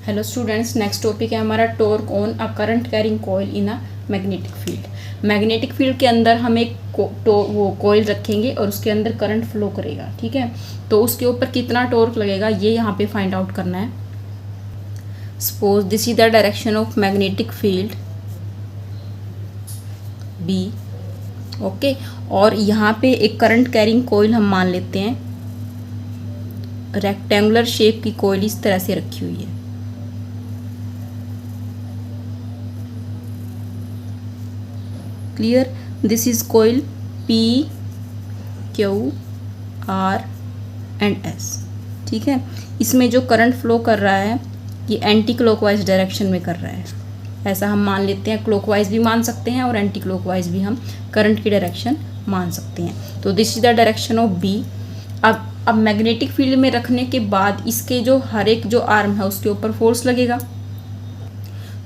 Hello students, next topic है हमारा torque on a current carrying coil in a magnetic field. Magnetic field के अंदर हम एक वो कॉइल रखेंगे और उसके अंदर करंट फ्लो करेगा। ठीक है, तो उसके ऊपर कितना टॉर्क लगेगा ये यहाँ पे फाइंड आउट करना है। Suppose this is the direction of magnetic field B. Okay, और यहाँ पे एक करंट कैरिंग कॉइल हम मान लेते हैं। रेक्टेंगुलर शेप की कॉइल इस तरह से रखी हुई है। Clear? This is coil P Q R and S. ठीक है, इसमें जो करंट फ्लो कर रहा है ये एंटी क्लॉकवाइज डायरेक्शन में कर रहा है, ऐसा हम मान लेते हैं। क्लॉकवाइज भी मान सकते हैं और एंटी क्लॉकवाइज भी हम करंट की डायरेक्शन मान सकते हैं। तो this is the direction of B. अब मैग्नेटिक फील्ड में रखने के बाद इसके जो हर एक जो आर्म है उसके ऊपर फोर्स लगेगा।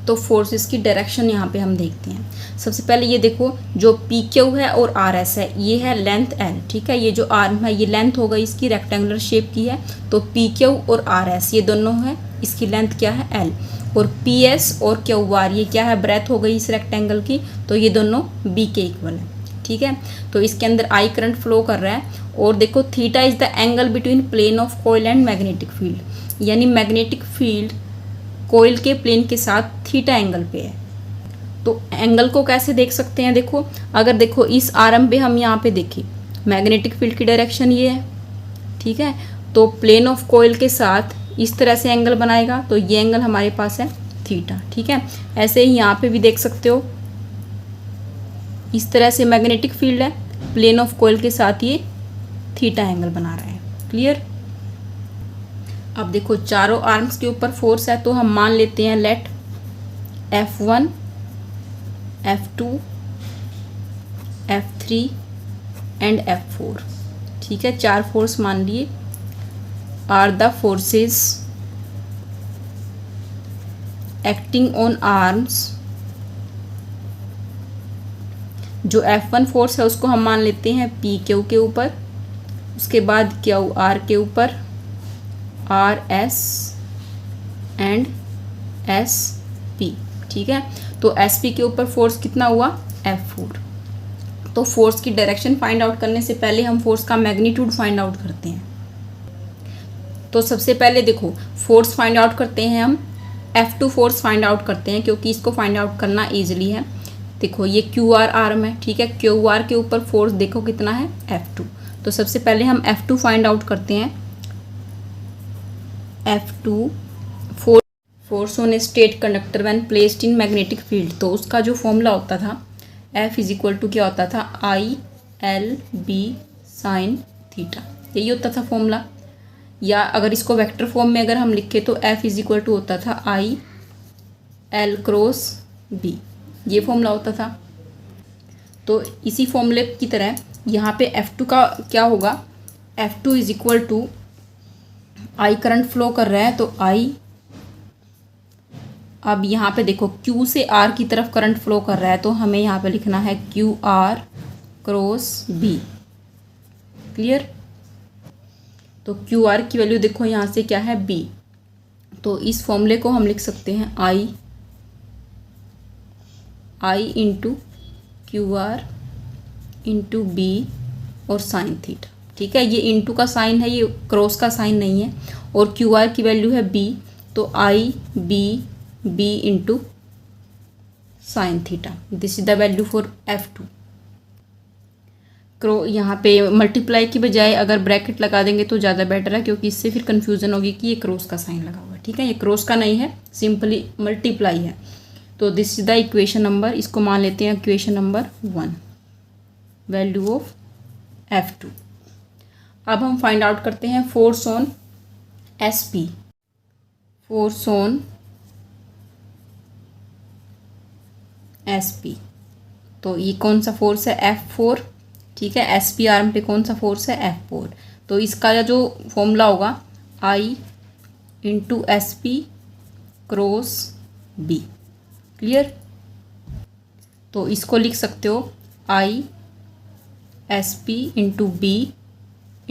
तो फोर्सेस की डायरेक्शन यहाँ पे हम देखते हैं। सबसे पहले ये देखो, जो पी क्यू है और आर एस है ये है लेंथ एल। ठीक है, ये जो आर्म है ये लेंथ हो गई, इसकी रेक्टेंगुलर शेप की है। तो पी क्यू और आर एस ये दोनों है, इसकी लेंथ क्या है एल। और पी एस और क्यू आर ये क्या है, ब्रेथ हो गई इस रेक्टेंगल की। तो ये दोनों बी के इक्वल है। ठीक है, तो इसके अंदर आई करंट फ्लो कर रहा है। और देखो, theta is the angle between plane of coil and magnetic field, यानी मैग्नेटिक फील्ड कॉइल के प्लेन के साथ थीटा एंगल पे है। तो एंगल को कैसे देख सकते हैं, देखो अगर देखो इस आर्म पे हम यहाँ पे देखें, मैग्नेटिक फील्ड की डायरेक्शन ये है। ठीक है, तो प्लेन ऑफ कॉइल के साथ इस तरह से एंगल बनाएगा, तो ये एंगल हमारे पास है थीटा। ठीक है, ऐसे ही यहाँ पे भी देख सकते हो, इस तरह से मैग्नेटिक फील्ड है, प्लेन ऑफ कॉइल के साथ ये थीटा एंगल बना रहा है। क्लियर? अब देखो चारों आर्म्स के ऊपर फोर्स है, तो हम मान लेते हैं late F1 F2 F3 and F4। ठीक है, चार फोर्स मान लिए। Are the forces acting on arms. जो F1 फोर्स है उसको हम मान लेते हैं पी क्यू के ऊपर, उसके बाद क्यू आर के ऊपर, R S and S P. ठीक है, तो एस पी के ऊपर फोर्स कितना हुआ, F4। तो फोर्स की डायरेक्शन फाइंड आउट करने से पहले हम फोर्स का मैग्नीट्यूड फाइंड आउट करते हैं। तो सबसे पहले देखो, फोर्स फाइंड आउट करते हैं हम, F2 फोर्स फाइंड आउट करते हैं क्योंकि इसको फाइंड आउट करना ईजिली है। देखो ये क्यू आर आर्म है। ठीक है, क्यू आर के ऊपर फोर्स देखो कितना है, F2। तो सबसे पहले हम F2 फाइंड आउट करते हैं। F2 force on A state conductor when placed in magnetic field. तो उसका जो फॉर्मूला होता था F इज इक्वल टू क्या होता था, I L B sine theta, यही होता था फॉर्मूला। या अगर इसको वेक्टर फॉर्म में अगर हम लिखे तो F इज इक्वल टू होता था आई एल क्रॉस बी, ये फॉर्मूला होता था। तो इसी फॉर्मूले की तरह यहाँ पे F2 का क्या होगा, F2 is equal to I current flow कर रहा है तो आई, अब यहाँ पे देखो Q से R की तरफ करंट फ्लो कर रहा है तो हमें यहाँ पे लिखना है Q R cross B. Clear? तो क्यू आर की वैल्यू देखो यहाँ से क्या है, B। तो इस फॉर्मूले को हम लिख सकते हैं I into Q R into B और साइन थीटा। ठीक है, ये इंटू का साइन है, ये क्रॉस का साइन नहीं है। और क्यू आर की वैल्यू है B, तो I B into sine theta. This is the value for F2। यहाँ पे मल्टीप्लाई की बजाय अगर ब्रैकेट लगा देंगे तो ज़्यादा बेटर है, क्योंकि इससे फिर कंफ्यूजन होगी कि ये क्रॉस का साइन लगा हुआ है। ठीक है, ये क्रॉस का नहीं है, सिंपली मल्टीप्लाई है। तो this is the equation number, इसको मान लेते हैं equation number 1, value of F2। अब हम फाइंड आउट करते हैं force on SP। Force on SP, तो ये कौन सा फोर्स है, F4। ठीक है, SP आर्म पे कौन सा फोर्स है, F4। तो इसका जो फॉर्मूला होगा I into SP cross B। Clear? तो इसको लिख सकते हो I SP into B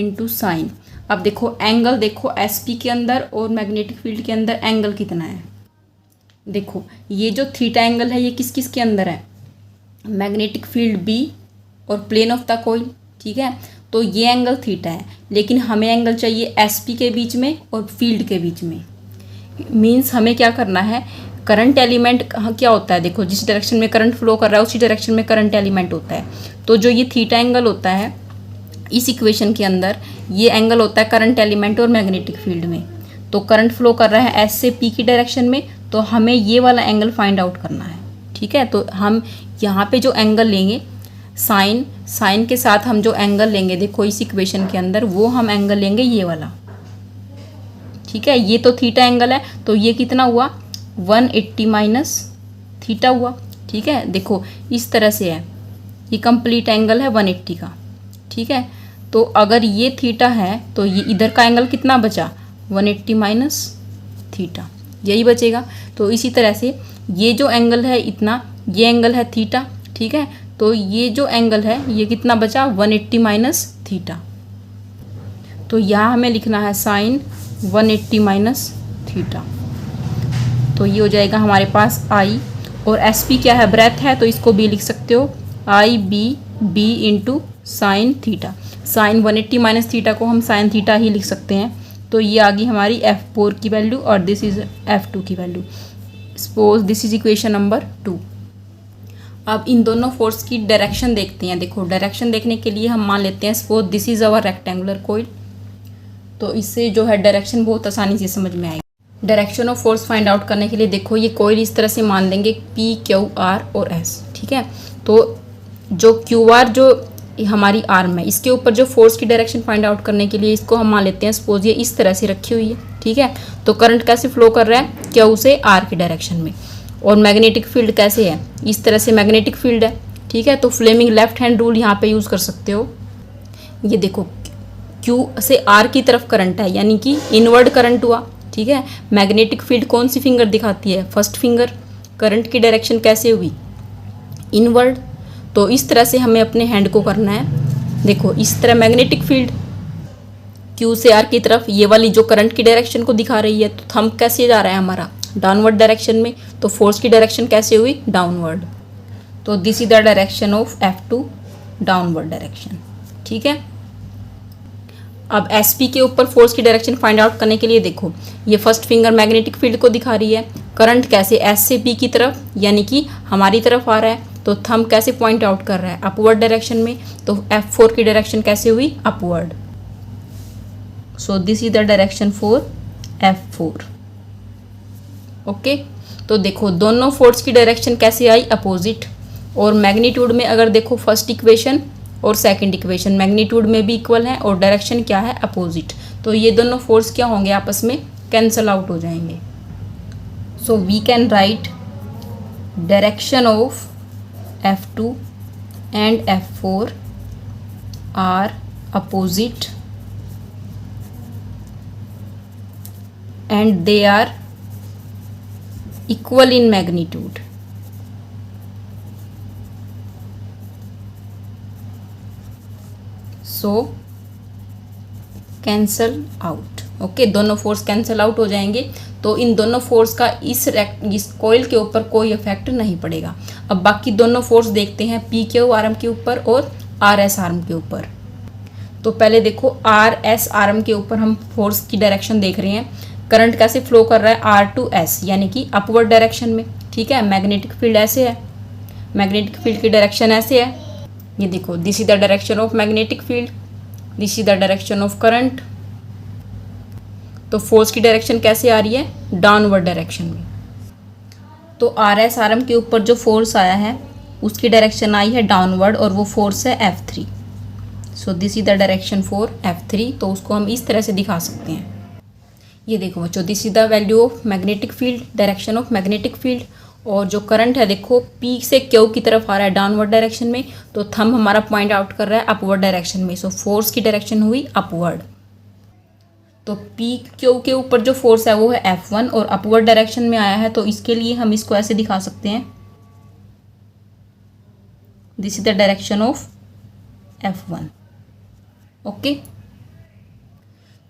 into sine. अब देखो एंगल, देखो एस पी के अंदर और मैग्नेटिक फील्ड के अंदर एंगल कितना है। देखो ये जो थीटा एंगल है ये किस किस के अंदर है, मैग्नेटिक फील्ड बी और प्लेन ऑफ द कॉइल, ठीक है। तो ये एंगल थीटा है, लेकिन हमें एंगल चाहिए एस पी के बीच में और फील्ड के बीच में। मीन्स हमें क्या करना है, करंट एलिमेंट क्या होता है, देखो जिस डायरेक्शन में करंट फ्लो कर रहा है उसी डायरेक्शन में करंट एलिमेंट होता है। तो जो ये थीटा एंगल होता है इस इक्वेशन के अंदर, ये एंगल होता है करंट एलिमेंट और मैग्नेटिक फील्ड में। तो करंट फ्लो कर रहा है एस से पी की डायरेक्शन में, तो हमें ये वाला एंगल फाइंड आउट करना है, ठीक है। तो हम यहाँ पे जो एंगल लेंगे साइन के साथ हम जो एंगल लेंगे, देखो इस इक्वेशन के अंदर, वो हम एंगल लेंगे ये वाला, ठीक है। ये तो थीटा एंगल है, तो ये कितना हुआ 180 माइनस थीटा हुआ, ठीक है। देखो इस तरह से है, ये कंप्लीट एंगल है 180 का, ठीक है। तो अगर ये थीटा है तो ये इधर का एंगल कितना बचा 180 माइनस थीटा, यही बचेगा। तो इसी तरह से ये जो एंगल है इतना, ये एंगल है थीटा, ठीक है। तो ये जो एंगल है ये कितना बचा 180 माइनस थीटा। तो यहाँ हमें लिखना है साइन 180 माइनस थीटा। तो ये हो जाएगा हमारे पास आई, और एस पी क्या है, ब्रेथ है, तो इसको बी लिख सकते हो, I B into sine theta. Sine 180 minus theta को हम साइन थीटा ही लिख सकते हैं। तो ये आ गई हमारी F4 की वैल्यू और दिस इज F2 की value. Suppose this is equation number 2। अब इन दोनों फोर्स की डायरेक्शन देखते हैं। देखो डायरेक्शन देखने के लिए हम मान लेते हैं suppose this is our rectangular coil, तो इससे जो है डायरेक्शन बहुत आसानी से समझ में आएगी। Direction of force find out करने के लिए देखो ये कॉइल इस तरह से मान लेंगे P Q R और S, ठीक है। तो जो QR जो हमारी आर्म है, इसके ऊपर जो फोर्स की डायरेक्शन फाइंड आउट करने के लिए इसको हम मान लेते हैं सपोज ये इस तरह से रखी हुई है, ठीक है। तो करंट कैसे फ्लो कर रहा है Q से R की डायरेक्शन में, और मैग्नेटिक फील्ड कैसे है, इस तरह से मैग्नेटिक फील्ड है, ठीक है। तो फ्लेमिंग लेफ्ट हैंड रूल यहाँ पे यूज़ कर सकते हो। ये देखो Q से R की तरफ करंट है, यानी कि इनवर्ड करंट हुआ, ठीक है। मैग्नेटिक फील्ड कौन सी फिंगर दिखाती है, फर्स्ट फिंगर। करंट की डायरेक्शन कैसे हुई, इनवर्ड। तो इस तरह से हमें अपने हैंड को करना है। देखो इस तरह मैग्नेटिक फील्ड Q से R की तरफ, ये वाली जो करंट की डायरेक्शन को दिखा रही है। तो थंब कैसे जा रहा है हमारा, डाउनवर्ड डायरेक्शन में। तो फोर्स की डायरेक्शन कैसे हुई, डाउनवर्ड। तो this is the direction of F2, downward direction, ठीक है। अब SP के ऊपर फोर्स की डायरेक्शन फाइंड आउट करने के लिए देखो ये फर्स्ट फिंगर मैग्नेटिक फील्ड को दिखा रही है। करंट कैसे S से P की तरफ, यानी कि हमारी तरफ आ रहा है। तो थंब कैसे पॉइंट आउट कर रहा है, अपवर्ड डायरेक्शन में। तो F4 की डायरेक्शन कैसे हुई, upward. So this is the direction for F4, okay. तो देखो दोनों फोर्स की डायरेक्शन कैसे आई, अपोजिट। और मैग्नीट्यूड में अगर देखो फर्स्ट इक्वेशन और सेकंड इक्वेशन मैग्नीट्यूड में भी इक्वल है और डायरेक्शन क्या है, अपोजिट। तो ये दोनों फोर्स क्या होंगे, आपस में कैंसल आउट हो जाएंगे। So we can write direction of F2 and F4 are opposite and they are equal in magnitude. So cancel out, okay. दोनों फोर्स कैंसल आउट हो जाएंगे। तो इन दोनों फोर्स का इस कॉइल के ऊपर कोई इफेक्ट नहीं पड़ेगा। अब बाकी दोनों फोर्स देखते हैं PQ आर्म के ऊपर और RS आर्म के ऊपर। तो पहले देखो RS आर्म के ऊपर हम फोर्स की डायरेक्शन देख रहे हैं। करंट कैसे फ्लो कर रहा है, R to S, यानी कि अपवर्ड डायरेक्शन में, ठीक है। मैग्नेटिक फील्ड ऐसे है, मैग्नेटिक फील्ड की डायरेक्शन ऐसे है। ये देखो this is the direction of magnetic field, this is the direction of current. तो फोर्स की डायरेक्शन कैसे आ रही है, डाउनवर्ड डायरेक्शन में। तो RS आर्म के ऊपर जो फोर्स आया है उसकी डायरेक्शन आई है डाउनवर्ड, और वो फोर्स है F3। So this is the direction for F3। तो उसको हम इस तरह से दिखा सकते हैं। ये देखो बच्चों this is the value of magnetic field, direction of magnetic field. और जो करंट है देखो P से Q की तरफ आ रहा है डाउनवर्ड डायरेक्शन में। तो थंब हमारा पॉइंट आउट कर रहा है अपवर्ड डायरेक्शन में। सो फोर्स की डायरेक्शन हुई अपवर्ड। तो PQ के ऊपर जो फोर्स है वो है F1 और अपवर्ड डायरेक्शन में आया है। तो इसके लिए हम इसको ऐसे दिखा सकते हैं, this is the direction of F1, okay.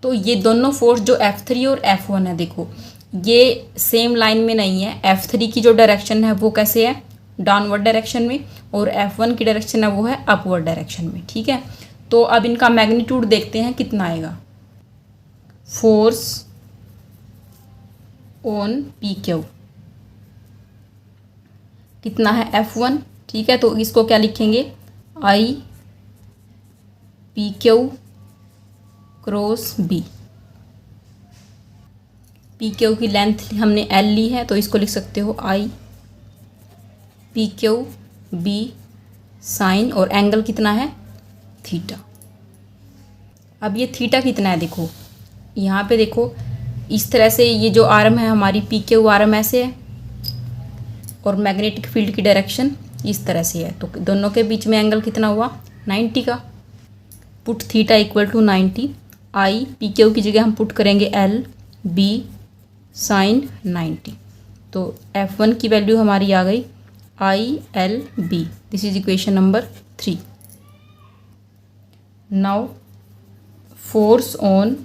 तो ये दोनों फोर्स जो F3 और F1 है, देखो ये सेम लाइन में नहीं है। F3 की जो डायरेक्शन है वो कैसे है, डाउनवर्ड डायरेक्शन में, और F1 की डायरेक्शन है वो है अपवर्ड डायरेक्शन में। ठीक है, तो अब इनका मैग्नीट्यूड देखते हैं कितना आएगा। फोर्स ऑन PQ कितना है, F1। ठीक है, तो इसको क्या लिखेंगे, I PQ cross B। PQ की लेंथ हमने L ली है, तो इसको लिख सकते हो I PQ B साइन, और एंगल कितना है, थीटा। अब ये थीटा कितना है, देखो यहाँ पे देखो इस तरह से ये जो आर्म है हमारी PQ आर्म ऐसे है, और मैग्नेटिक फील्ड की डायरेक्शन इस तरह से है, तो दोनों के बीच में एंगल कितना हुआ, 90 का। Put theta equal to 90। I PQ की जगह हम पुट करेंगे L B साइन 90। तो F1 की वैल्यू हमारी आ गई ILB। This is equation number 3। Now force on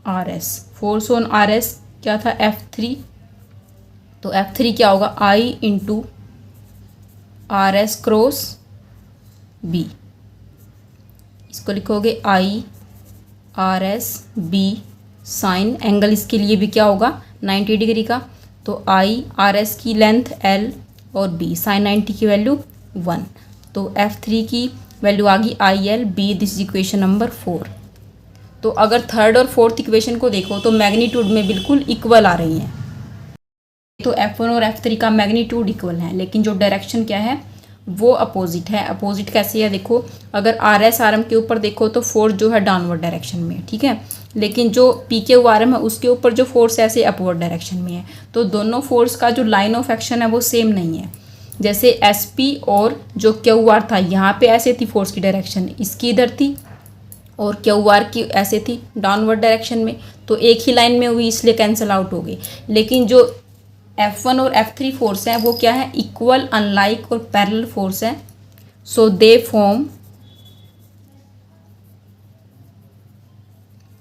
RS। Force on RS क्या था, F3। तो F3 क्या होगा, I into RS cross B। इसको लिखोगे I RS B sine, angle इसके लिए भी क्या होगा, 90 डिग्री का। तो I RS की लेंथ L और B साइन 90 की वैल्यू 1। तो F3 की वैल्यू आ गई ILB। This is equation number 4। तो अगर थर्ड और फोर्थ इक्वेशन को देखो तो मैग्नीट्यूड में बिल्कुल इक्वल आ रही हैं। तो F1 और F3 का मैग्नीट्यूड इक्वल है, लेकिन जो डायरेक्शन क्या है वो अपोजिट है। अपोजिट कैसे है, देखो अगर RS आर्म के ऊपर देखो तो फोर्स जो है डाउनवर्ड डायरेक्शन में है। ठीक है, लेकिन जो PQ आर्म है उसके ऊपर जो फोर्स है ऐसे अपवर्ड डायरेक्शन में है। तो दोनों फोर्स का जो लाइन ऑफ एक्शन है वो सेम नहीं है। जैसे SP और जो QR था, यहाँ पे ऐसे थी फोर्स की डायरेक्शन, इसकी इधर थी, और QR की ऐसे थी डाउनवर्ड डायरेक्शन में, तो एक ही लाइन में हुई इसलिए कैंसिल आउट हो गई। लेकिन जो F1 और F3 फोर्स है वो क्या है, इक्वल, अनलाइक और पैरेलल फोर्स है। सो दे फॉर्म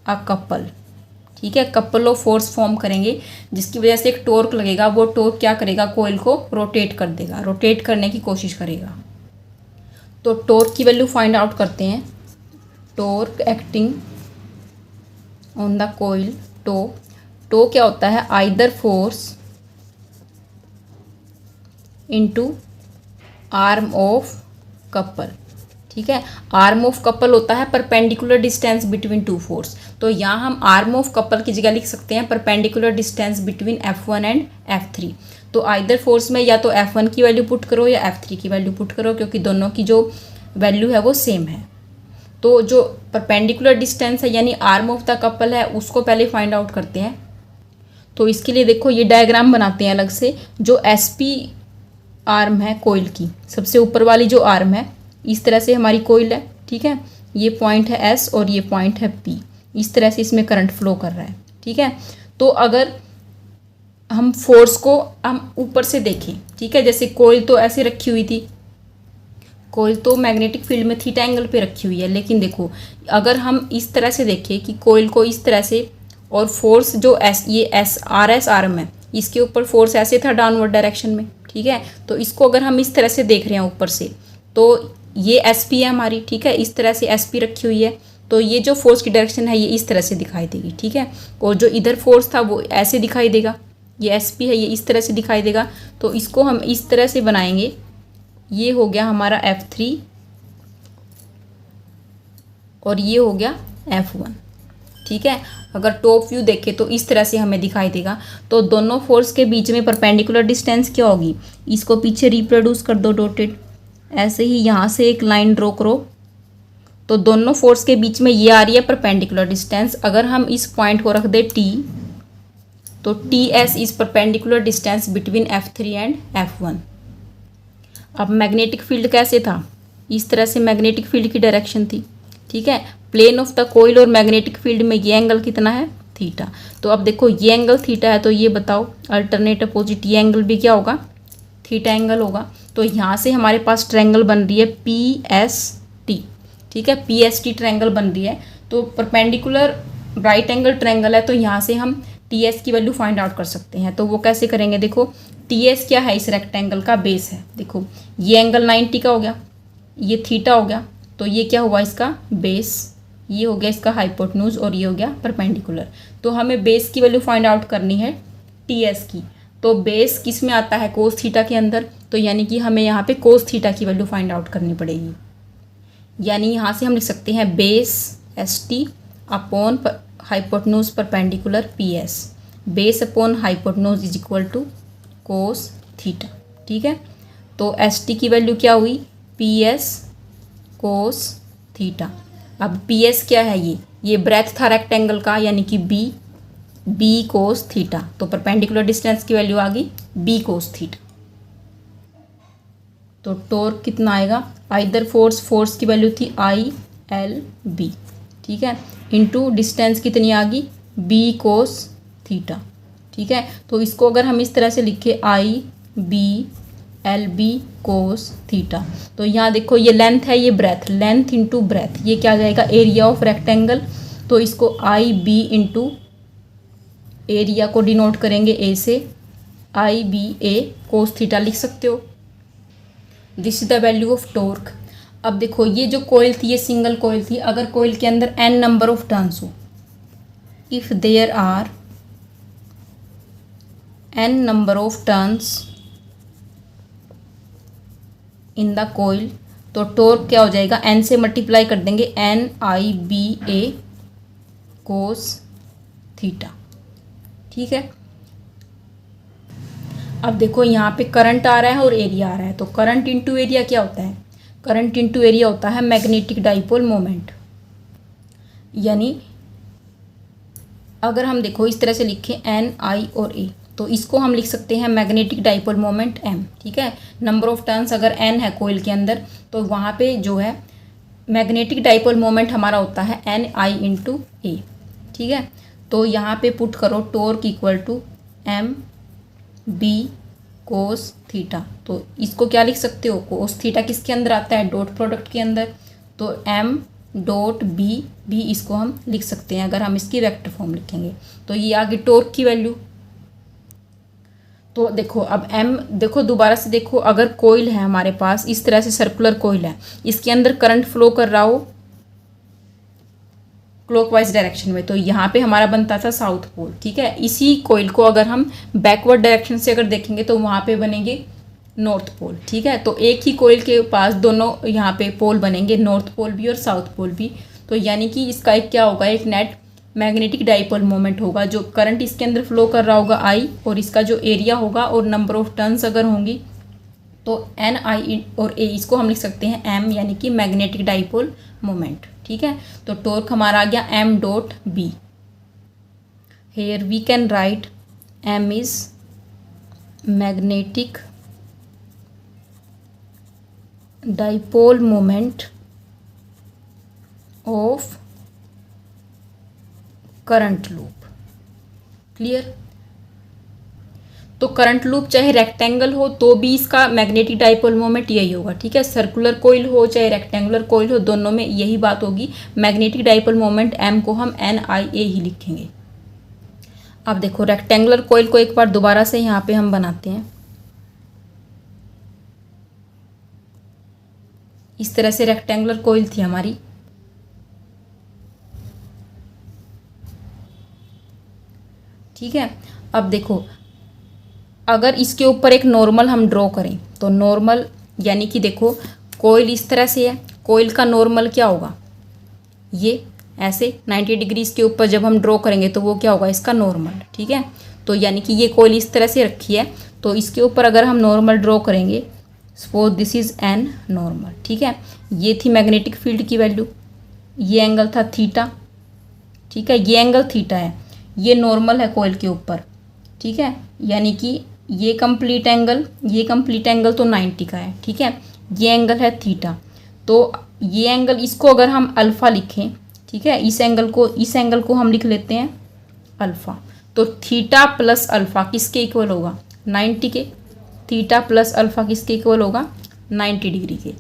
अ कपल। ठीक है, कपल ऑफ फोर्स फॉर्म करेंगे, जिसकी वजह से एक टॉर्क लगेगा। वो टॉर्क क्या करेगा, कोयल को रोटेट कर देगा, रोटेट करने की कोशिश करेगा। तो टॉर्क की वैल्यू फाइंड आउट करते हैं। Torque acting on the coil, tau क्या होता है, either force into arm of couple. ठीक है, आर्म ऑफ कपल होता है perpendicular distance between two force. तो यहाँ हम आर्म ऑफ कपल की जगह लिख सकते हैं perpendicular distance between F1 and F3। तो आइदर फोर्स में या तो F1 की वैल्यू पुट करो या F3 की वैल्यू पुट करो, क्योंकि दोनों की जो वैल्यू है वो सेम है। तो जो परपेंडिकुलर डिस्टेंस है यानी आर्म ऑफ द कपल है उसको पहले फाइंड आउट करते हैं। तो इसके लिए देखो ये डायग्राम बनाते हैं अलग से। जो SP आर्म है कोयल की, सबसे ऊपर वाली जो आर्म है, इस तरह से हमारी कोयल है। ठीक है, ये पॉइंट है S और ये पॉइंट है P। इस तरह से इसमें करंट फ्लो कर रहा है। ठीक है, तो अगर हम फोर्स को हम ऊपर से देखें, ठीक है, जैसे कोयल तो ऐसे रखी हुई थी, कोयल तो मैग्नेटिक फील्ड में थीटा एंगल पे रखी हुई है। लेकिन देखो अगर हम इस तरह से देखें कि कोयल को इस तरह से, और फोर्स जो ये RS आर्म है इसके ऊपर फोर्स ऐसे था डाउनवर्ड डायरेक्शन में। ठीक है, तो इसको अगर हम इस तरह से देख रहे हैं ऊपर से, तो ये SP है हमारी। ठीक है, इस तरह से SP रखी हुई है, तो ये जो फोर्स की डायरेक्शन है ये इस तरह से दिखाई देगी। ठीक है, और जो इधर फोर्स था वो ऐसे दिखाई देगा, ये SP है, ये इस तरह से दिखाई देगा। तो इसको हम इस तरह से बनाएंगे। ये हो गया हमारा F3 और ये हो गया F1। ठीक है, अगर टॉप व्यू देखें तो इस तरह से हमें दिखाई देगा। तो दोनों फोर्स के बीच में परपेंडिकुलर डिस्टेंस क्या होगी, इसको पीछे रिप्रोड्यूस कर दो डॉटेड। ऐसे ही यहाँ से एक लाइन ड्रॉ करो, तो दोनों फोर्स के बीच में ये आ रही है परपेंडिकुलर डिस्टेंस। अगर हम इस पॉइंट को रख दे T, तो TS is perpendicular distance between F3 and F1। अब मैग्नेटिक फील्ड कैसे था, इस तरह से मैग्नेटिक फील्ड की डायरेक्शन थी। ठीक है, प्लेन ऑफ द कोइल और मैग्नेटिक फील्ड में ये एंगल कितना है, थीटा। तो अब देखो ये एंगल थीटा है, तो ये बताओ अल्टरनेट अपोजिट ये एंगल भी क्या होगा, थीटा एंगल होगा। तो यहाँ से हमारे पास ट्रायंगल बन रही है PST। ठीक है, PST ट्रायंगल बन रही है। तो परपेंडिकुलर राइट एंगल ट्रायंगल है, तो यहाँ से हम टी एस की वैल्यू फाइंड आउट कर सकते हैं। तो वो कैसे करेंगे, देखो टी एस क्या है, इस रेक्टेंगल का बेस है। देखो ये एंगल 90 का हो गया, ये थीटा हो गया, तो ये क्या हुआ इसका बेस, ये हो गया इसका हाइपोटेन्यूज और ये हो गया परपेंडिकुलर। तो हमें बेस की वैल्यू फाइंड आउट करनी है टी एस की। तो बेस किस में आता है, कोस थीटा के अंदर, तो यानी कि हमें यहाँ पे कोस थीटा की वैल्यू फाइंड आउट करनी पड़ेगी। यानी यहाँ से हम लिख सकते हैं base S T upon hypotenuse perpendicular P S. Base upon hypotenuse is equal to cos theta. ठीक है, तो एस टी की वैल्यू क्या हुई, पी एस कोस थीटा। अब पी एस क्या है, ये ब्रेथ था रेक्टेंगल का, यानी कि बी कोस थीटा। तो परपेंडिकुलर डिस्टेंस की वैल्यू आ गई बी कोस थीटा। तो टॉर्क कितना आएगा, आइदर फोर्स की वैल्यू थी आई एल बी, ठीक है, इनटू डिस्टेंस कितनी आ गई बी कोस थीटा। ठीक है, तो इसको अगर हम इस तरह से लिखे I B L B cos theta, तो यहाँ देखो ये लेंथ है, ये ब्रेथ, लेंथ इंटू ब्रेथ, ये क्या आ जाएगा एरिया ऑफ रेक्टेंगल। तो इसको आई बी इंटू एरिया को डिनोट करेंगे ए से, आई बी ए कोस थीटा लिख सकते हो। This is the value of torque. अब देखो ये जो कोयल थी, ये सिंगल कोयल थी, अगर कोयल के अंदर n नंबर ऑफ टर्न्स हो, if there are n number of turns in the coil, तो टॉर्क क्या हो जाएगा, n से मल्टीप्लाई कर देंगे, n I B A cos theta. ठीक है, अब देखो यहाँ पे करंट आ रहा है और एरिया आ रहा है, तो करंट इंटू एरिया क्या होता है, करंट इंटू एरिया होता है मैग्नेटिक डाइपोल मोमेंट। यानी अगर हम देखो इस तरह से लिखें एन आई और ए, तो इसको हम लिख सकते हैं मैग्नेटिक डाइपोल मोमेंट एम। ठीक है, नंबर ऑफ टर्न्स अगर एन है कोयल के अंदर, तो वहाँ पे जो है मैग्नेटिक डाइपोल मोमेंट हमारा होता है एन आई इंटू ए। ठीक है, तो यहाँ पे पुट करो torque equal to M B cos theta. तो इसको क्या लिख सकते हो, कोस थीटा किसके अंदर आता है, डॉट प्रोडक्ट के अंदर, तो एम डॉट बी भी इसको हम लिख सकते हैं अगर हम इसकी वेक्टर फॉर्म लिखेंगे। तो ये आगे टॉर्क की वैल्यू। तो देखो अब एम, देखो दोबारा से देखो, अगर कोयल है हमारे पास, इस तरह से सर्कुलर कोयल है, इसके अंदर करंट फ्लो कर रहा हो क्लॉकवाइज डायरेक्शन में, तो यहाँ पे हमारा बनता था साउथ पोल। ठीक है, इसी कोयल को अगर हम बैकवर्ड डायरेक्शन से अगर देखेंगे तो वहाँ पे बनेंगे नॉर्थ पोल। ठीक है, तो एक ही कोयल के पास दोनों यहाँ पे पोल बनेंगे, नॉर्थ पोल भी और साउथ पोल भी। तो यानी कि इसका एक क्या होगा, एक नेट मैग्नेटिक डाइपोल मोमेंट होगा, जो करंट इसके अंदर फ्लो कर रहा होगा आई, और इसका जो एरिया होगा और नंबर ऑफ टर्न्स अगर होंगी, तो एन आई और ए, इसको हम लिख सकते हैं एम, यानी कि मैग्नेटिक डाइपोल मोमेंट। ठीक है, तो टॉर्क हमारा आ गया M dot B. Here we can write M is magnetic dipole moment of current loop. Clear, तो करंट लूप चाहे रेक्टेंगल हो तो भी इसका मैग्नेटिक डाइपोल मोमेंट यही होगा। ठीक है, सर्कुलर कोयल हो चाहे रेक्टेंगुलर कोयल हो, दोनों में यही बात होगी, मैग्नेटिक डाइपोल मोमेंट एम को हम एन आई ए ही लिखेंगे। अब देखो रेक्टेंगुलर कोयल को एक बार दोबारा से यहाँ पे हम बनाते हैं, इस तरह से रेक्टेंगुलर कोयल थी हमारी। ठीक है, अब देखो अगर इसके ऊपर एक नॉर्मल हम ड्रॉ करें, तो नॉर्मल यानी कि देखो कोयल इस तरह से है, कोयल का नॉर्मल क्या होगा, ये ऐसे 90 डिग्री के ऊपर जब हम ड्रॉ करेंगे तो वो क्या होगा, इसका नॉर्मल। ठीक है, तो यानी कि ये कोयल इस तरह से रखी है, तो इसके ऊपर अगर हम नॉर्मल ड्रॉ करेंगे, suppose this is an normal. ठीक है, ये थी मैग्नेटिक फील्ड की वैल्यू, ये एंगल था थीटा। ठीक है, ये एंगल थीटा है, ये नॉर्मल है कोयल के ऊपर। ठीक है, यानी कि ये कंप्लीट एंगल तो 90 का है। ठीक है, ये एंगल है थीटा, तो ये एंगल, इसको अगर हम अल्फ़ा लिखें, ठीक है, इस एंगल को हम लिख लेते हैं अल्फ़ा। तो थीटा प्लस अल्फ़ा किसके इक्वल होगा, 90 के। थीटा प्लस अल्फ़ा किसके इक्वल होगा, 90 डिग्री के।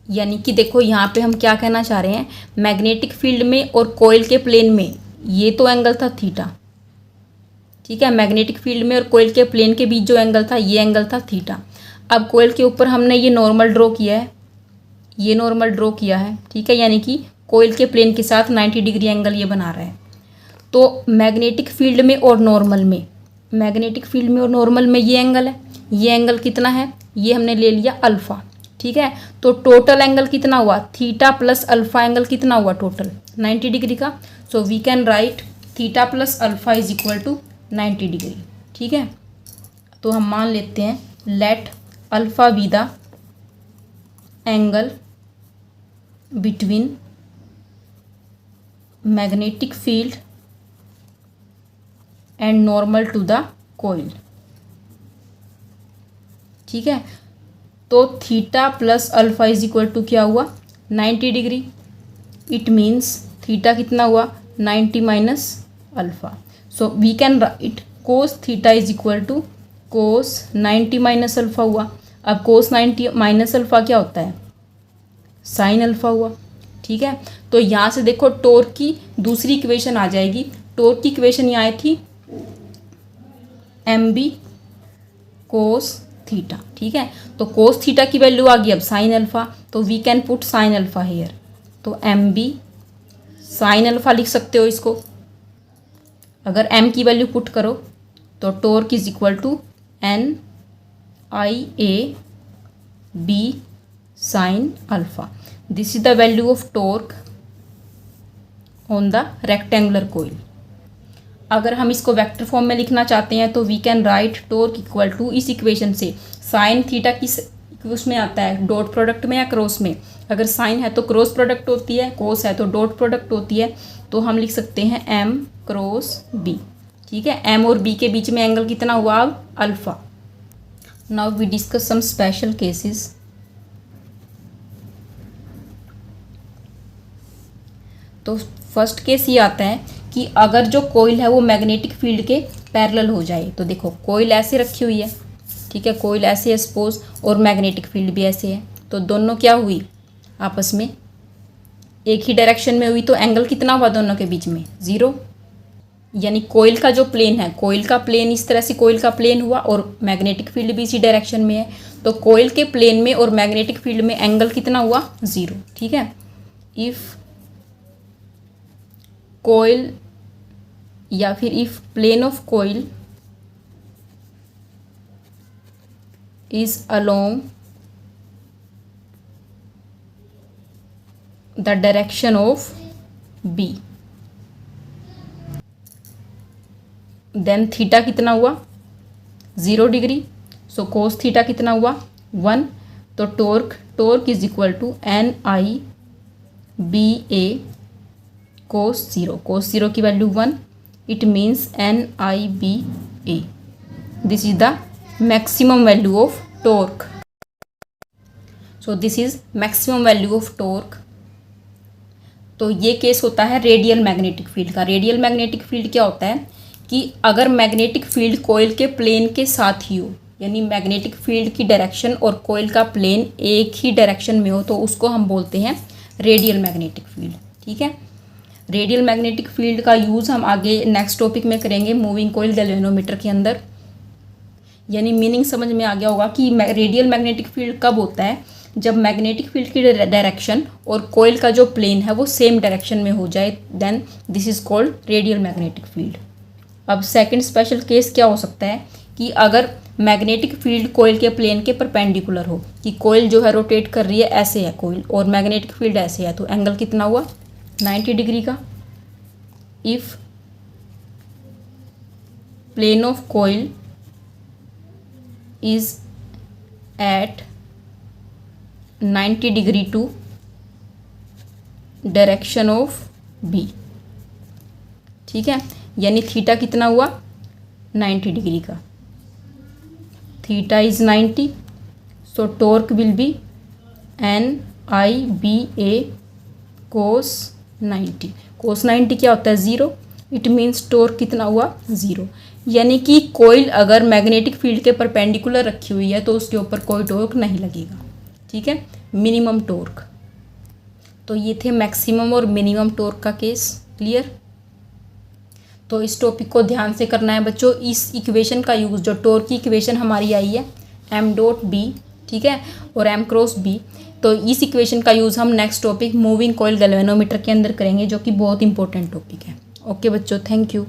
यानी कि देखो यहाँ पे हम क्या कहना चाह रहे हैं, मैग्नेटिक फील्ड में और कोयल के प्लेन में ये तो एंगल था थीटा, ठीक है। मैग्नेटिक फील्ड में और कोयल के प्लेन के बीच जो एंगल था ये एंगल था थीटा। अब कोयल के ऊपर हमने ये नॉर्मल ड्रॉ किया है, ये नॉर्मल ड्रॉ किया है, ठीक है, यानी कि कोयल के प्लेन के साथ 90 डिग्री एंगल ये बना रहा है। तो मैग्नेटिक फील्ड में और नॉर्मल में, मैग्नेटिक फील्ड में और नॉर्मल में ये एंगल है, ये एंगल कितना है, ये हमने ले लिया अल्फ़ा, ठीक है। तो टोटल एंगल कितना हुआ, थीटा प्लस अल्फ़ा एंगल कितना हुआ टोटल 90 डिग्री का। So we can write theta plus alpha is equal to 90 degree, ठीक है। तो हम मान लेते हैं let alpha be the angle between magnetic field and normal to the coil, ठीक है। तो theta plus alpha is equal to क्या हुआ 90 डिग्री। इट मीन्स थीटा कितना हुआ 90 minus alpha. So we can write cos theta is equal to cos 90 minus alpha हुआ। अब कोस 90 minus alpha क्या होता है, साइन अल्फ़ा हुआ, ठीक है। तो यहाँ से देखो टॉर्क की दूसरी इक्वेशन आ जाएगी। टॉर्क की इक्वेशन यहाँ आई थी एम बी कोस थीटा, ठीक है। तो कोस थीटा की वैल्यू आ गई अब साइन अल्फ़ा, तो we can put sine alpha here. तो एम बी साइन अल्फ़ा लिख सकते हो इसको। अगर m की वैल्यू पुट करो तो torque is equal to N I A B sine alpha. This is the value of torque on the rectangular coil. अगर हम इसको वेक्टर फॉर्म में लिखना चाहते हैं तो we can write torque equal to इस इक्वेशन से साइन थीटा किस उसमें आता है, डॉट प्रोडक्ट में या क्रॉस में। अगर साइन है तो क्रॉस प्रोडक्ट होती है, कोस है तो डॉट प्रोडक्ट होती है। तो हम लिख सकते हैं एम क्रॉस बी, ठीक है। एम और बी के बीच में एंगल कितना हुआ अब alpha. Now we discuss some special cases. तो फर्स्ट केस ये आता है कि अगर जो कोइल है वो मैग्नेटिक फील्ड के पैरेलल हो जाए। तो देखो कोइल ऐसे रखी हुई है, ठीक है, कोइल ऐसे है सपोज, और मैग्नेटिक फील्ड भी ऐसे है। तो दोनों क्या हुई आपस में एक ही डायरेक्शन में हुई, तो एंगल कितना हुआ दोनों के बीच में 0। यानी कोइल का जो प्लेन है, कोइल का प्लेन इस तरह से कोइल का प्लेन हुआ और मैग्नेटिक फील्ड भी इसी डायरेक्शन में है। तो कोइल के प्लेन में और मैग्नेटिक फील्ड में एंगल कितना हुआ 0, ठीक है। इफ़ कोइल या फिर if plane of coil is along the direction of B, then theta कितना हुआ 0 डिग्री। सो कोस थीटा कितना हुआ 1। तो torque is equal to N I B A cos 0। Cos 0 की value 1। It means N I B A. This is the maximum value of torque. So this is maximum value of torque. तो ये case होता है radial magnetic field का। Radial magnetic field क्या होता है कि अगर मैग्नेटिक फील्ड कोइल के प्लेन के साथ ही हो, यानी मैग्नेटिक फील्ड की डायरेक्शन और कोइल का प्लेन एक ही डायरेक्शन में हो, तो उसको हम बोलते हैं रेडियल मैग्नेटिक फील्ड, ठीक है। रेडियल मैग्नेटिक फील्ड का यूज़ हम आगे नेक्स्ट टॉपिक में करेंगे मूविंग कोइल गैल्वेनोमीटर के अंदर। यानी मीनिंग समझ में आ गया होगा कि रेडियल मैग्नेटिक फील्ड कब होता है, जब मैग्नेटिक फील्ड की डायरेक्शन और कोइल का जो प्लेन है वो सेम डायरेक्शन में हो जाए, then this is called radial magnetic field. अब सेकंड स्पेशल केस क्या हो सकता है कि अगर मैग्नेटिक फील्ड कोइल के प्लेन के परपेंडिकुलर हो, कि कोइल जो है रोटेट कर रही है, ऐसे है कोइल और मैग्नेटिक फील्ड ऐसे है, तो एंगल कितना हुआ 90 डिग्री का। If plane of coil is at 90 degree to direction of B, ठीक है। यानी थीटा कितना हुआ 90 डिग्री का। Theta is 90, so torque will be N I B A cos 90। Cos 90 क्या होता है 0। इट मीन्स टॉर्क कितना हुआ 0। यानी कि कोइल अगर मैग्नेटिक फील्ड के परपेंडिकुलर रखी हुई है तो उसके ऊपर कोई टॉर्क नहीं लगेगा, ठीक है। Minimum torque. तो ये थे मैक्सिमम और मिनिमम टॉर्क का केस। क्लियर? तो इस टॉपिक को ध्यान से करना है बच्चों। इस इक्वेशन का यूज़, जो टॉर्क की इक्वेशन हमारी आई है m.b, ठीक है, और m×b, तो इस इक्वेशन का यूज़ हम next topic moving coil galvanometer के अंदर करेंगे, जो कि बहुत इंपॉर्टेंट टॉपिक है। ओके बच्चों, थैंक यू।